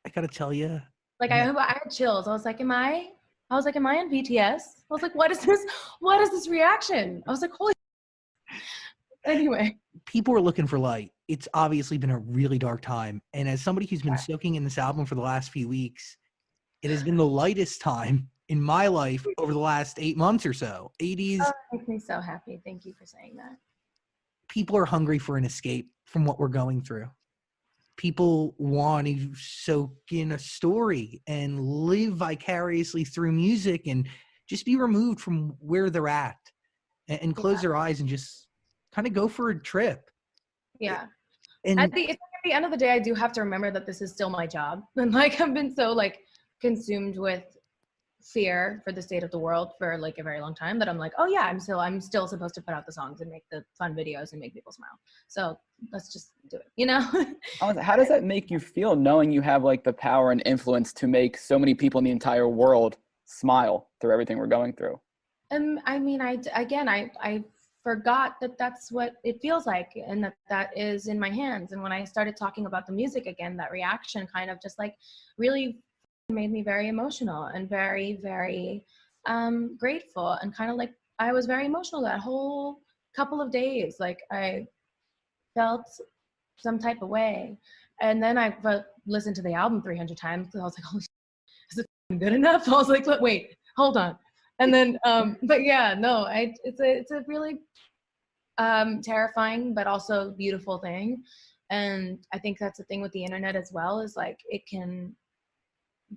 I gotta tell you. Like I had chills. I was like, am I in BTS? I was like, what is this? What is this reaction? I was like, holy. Anyway. People are looking for light. It's obviously been a really dark time. And as somebody who's been soaking in this album for the last few weeks, it has been the lightest time in my life over the last 8 months or so. 80s. Oh, that makes me so happy. Thank you for saying that. People are hungry for an escape from what we're going through. People want to soak in a story and live vicariously through music and just be removed from where they're at and close their eyes and just kind of go for a trip. Yeah. And at the end of the day, I do have to remember that this is still my job. And like, I've been so like consumed with fear for the state of the world for like a very long time that I'm like, oh yeah, I'm still supposed to put out the songs and make the fun videos and make people smile. So let's just do it, you know? How does that make you feel, knowing you have like the power and influence to make so many people in the entire world smile through everything we're going through? I mean, I forgot that that's what it feels like, and that is in my hands. And when I started talking about the music again, that reaction kind of just like really made me very emotional and very, very grateful, and kind of like I was very emotional that whole couple of days. Like I felt some type of way, and then I listened to the album 300 times because I was like, holy shit, is it good enough? I was like, wait, hold on. And then but yeah, no, it's a really terrifying but also beautiful thing. And I think that's the thing with the internet as well, is like it can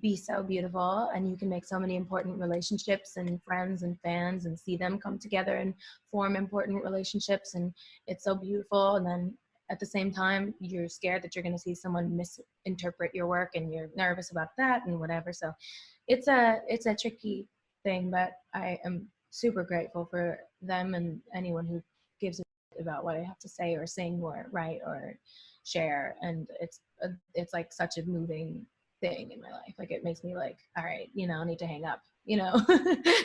be so beautiful, and you can make so many important relationships and friends and fans and see them come together and form important relationships, and it's so beautiful. And then at the same time, you're scared that you're going to see someone misinterpret your work, and you're nervous about that and whatever. So it's a tricky thing, but I am super grateful for them and anyone who gives a shit about what I have to say or sing or write or share. And it's like such a moving thing in my life. Like it makes me like, all right, you know, I need to hang up, you know.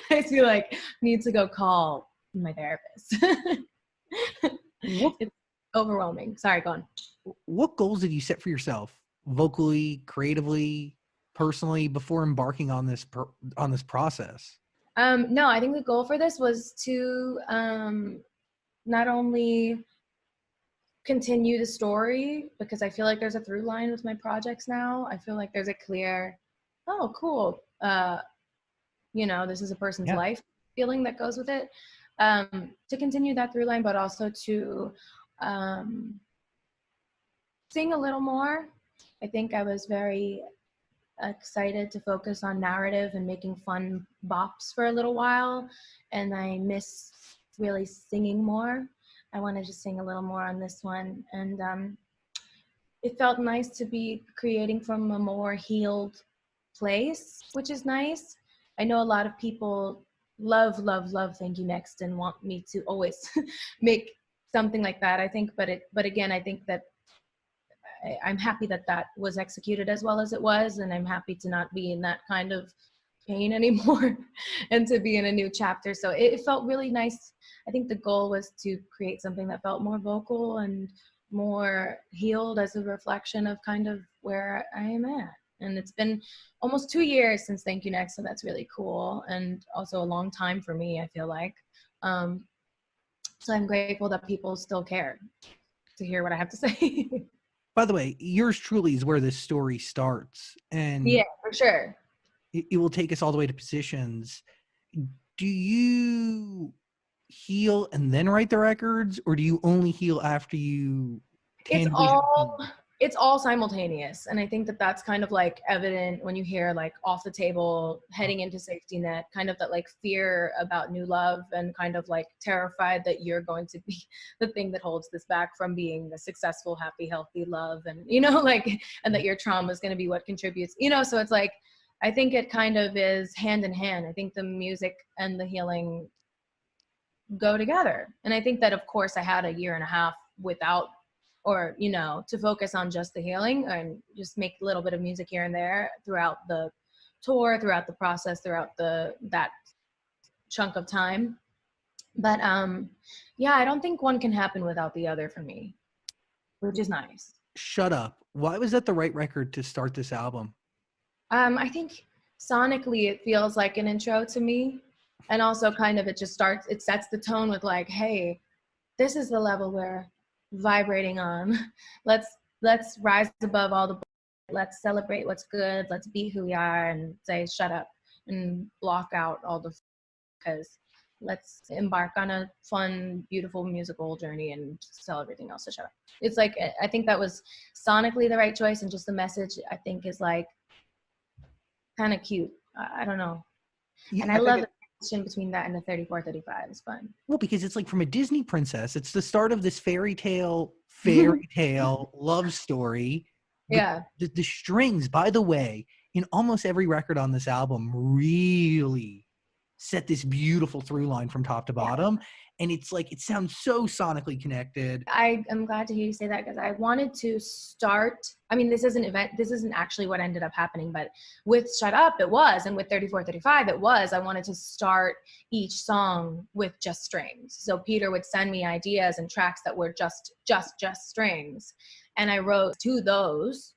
I feel like need to go call my therapist. It's overwhelming. Sorry, go on. what goals did you set for yourself, vocally, creatively, personally, before embarking on this process? No, I think the goal for this was to not only continue the story, because I feel like there's a through line with my projects now. I feel like there's a clear, oh, cool, you know, this is a person's life feeling that goes with it. To continue that through line, but also to sing a little more. I think I was very excited to focus on narrative and making fun bops for a little while, and I miss really singing more. I wanted to sing a little more on this one, and it felt nice to be creating from a more healed place, which is nice. I know a lot of people love Thank You Next and want me to always make something like that, I think, but again, I think that I'm happy that that was executed as well as it was, and I'm happy to not be in that kind of pain anymore and to be in a new chapter. So it felt really nice. I think the goal was to create something that felt more vocal and more healed as a reflection of kind of where I am at. And it's been almost 2 years since Thank You Next, so that's really cool, and also a long time for me, I feel like. So I'm grateful that people still care to hear what I have to say. By the way, yours truly is where this story starts, and yeah, for sure. It will take us all the way to Positions. Do you heal and then write the records, or do you only heal after you tangibly it's all simultaneous? And I think that that's kind of like evident when you hear like Off the Table, heading into Safety Net, kind of that like fear about new love, and kind of like terrified that you're going to be the thing that holds this back from being the successful, happy, healthy love, and you know, like, and that your trauma is going to be what contributes, you know. So it's like, I think it kind of is hand in hand. I think the music and the healing go together. And I think that, of course, I had a year and a half without, or, you know, to focus on just the healing and just make a little bit of music here and there throughout the tour, throughout the process, throughout that chunk of time. But yeah, I don't think one can happen without the other for me, which is nice. Shut Up. Why was that the right record to start this album? I think sonically it feels like an intro to me. And also kind of it sets the tone with like, hey, this is the level we're vibrating on. Let's rise above all the, let's celebrate what's good. Let's be who we are and say, shut up and block out all the, because let's embark on a fun, beautiful musical journey and tell everything else to shut up. It's like, I think that was sonically the right choice, and just the message I think is like kind of cute. I don't know. Yeah, And I love the connection between that and the 34-35. It's fun. well, because it's like from a Disney princess. It's the start of this fairy tale love story. Yeah. The strings, by the way, in almost every record on this album really set this beautiful through line from top to bottom. And it's like, it sounds so sonically connected. I am glad to hear you say that, because I wanted to start, I mean, this isn't actually what ended up happening, but with Shut Up, it was, and with 34-35, it was. I wanted to start each song with just strings. So Peter would send me ideas and tracks that were just strings. And I wrote to those,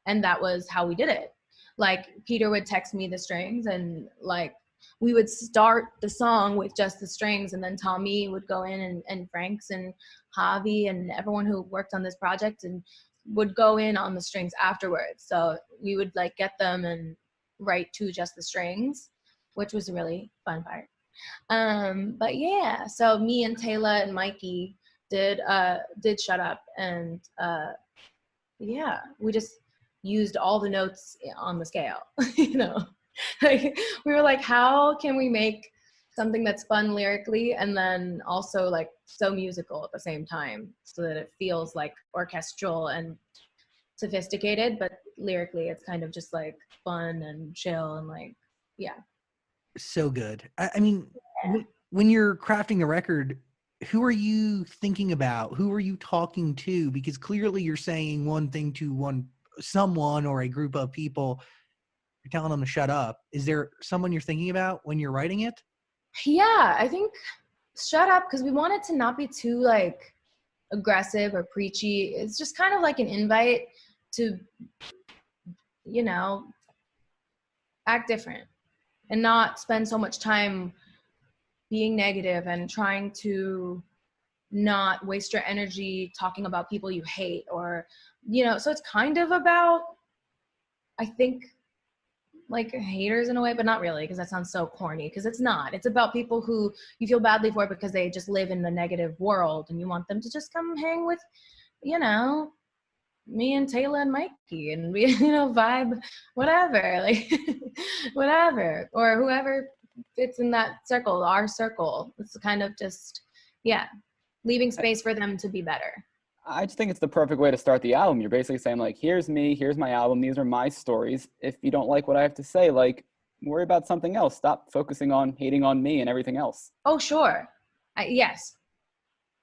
and that was how we did it. Like, Peter would text me the strings, and like, we would start the song with just the strings, and then Tommy would go in, and Franks and Javi and everyone who worked on this project and would go in on the strings afterwards. So we would like get them and write to just the strings, which was a really fun part. But yeah, so me and Taylor and Mikey did Shut Up, and yeah, we just used all the notes on the scale, you know. Like, we were like, how can we make something that's fun lyrically and then also like so musical at the same time, so that it feels like orchestral and sophisticated, but lyrically it's kind of just like fun and chill and like, yeah. So good. I mean, when you're crafting the record, who are you thinking about? Who are you talking to? Because clearly you're saying one thing to someone or a group of people. You're telling them to shut up. Is there someone you're thinking about when you're writing it? Yeah, I think Shut Up, because we want it to not be too like aggressive or preachy. It's just kind of like an invite to, you know, act different and not spend so much time being negative and trying to not waste your energy talking about people you hate, or, you know, so it's kind of about, I think, like haters in a way, but not really, because that sounds so corny, because it's not. It's about people who you feel badly for because they just live in the negative world, and you want them to just come hang with, you know, me and Taylor and Mikey, and we, you know, vibe, whatever, like whatever, or whoever fits in that circle, our circle. It's kind of just, yeah, leaving space for them to be better. I just think it's the perfect way to start the album. You're basically saying like, here's me, here's my album, these are my stories. If you don't like what I have to say, like, worry about something else. Stop focusing on hating on me and everything else. Oh, sure. Yes.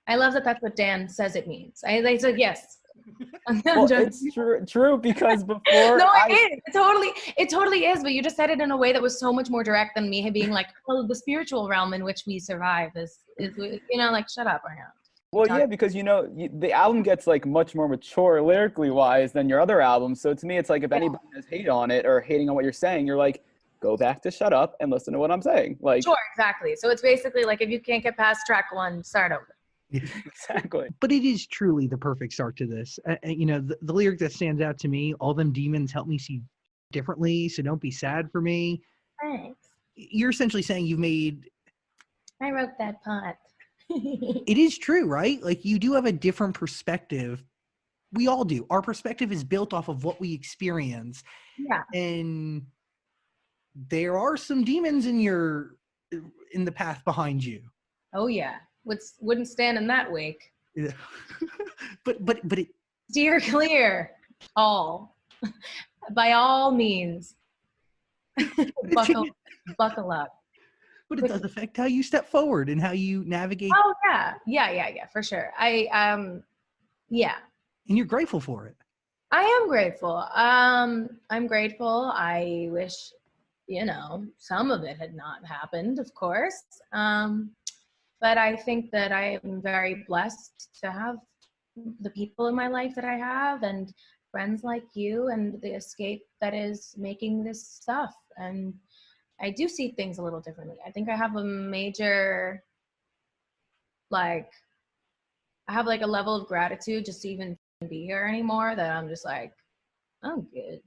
I love that that's what Dan says it means. They said yes. Well, it's true because before no, it totally is, but you just said it in a way that was so much more direct than me being like, oh, the spiritual realm in which we survive is you know, like, shut up, Ariana. Well, yeah, because, you know, the album gets like much more mature lyrically wise than your other albums. So to me, it's like, if anybody has hate on it or hating on what you're saying, you're like, go back to Shut Up and listen to what I'm saying. Like, sure, exactly. So it's basically like, if you can't get past track one, start over. Exactly. But it is truly the perfect start to this. You know, the lyric that stands out to me, all them demons help me see differently, so don't be sad for me. Thanks. You're essentially saying you've made... I wrote that part. It is true, right? Like, you do have a different perspective. We all do. Our perspective is built off of what we experience. Yeah. And there are some demons in the path behind you. Oh yeah. Wouldn't stand in that wake. Yeah. but it... Steer clear. All. By all means. Buckle up. But it does affect how you step forward and how you navigate. Oh yeah, for sure. Yeah. And you're grateful for it. I am grateful. I'm grateful. I wish, you know, some of it had not happened, of course. But I think that I am very blessed to have the people in my life that I have, and friends like you, and the escape that is making this stuff. And I do see things a little differently. I think I have a major, like, I have like a level of gratitude just to even be here anymore, that I'm just like, I'm good.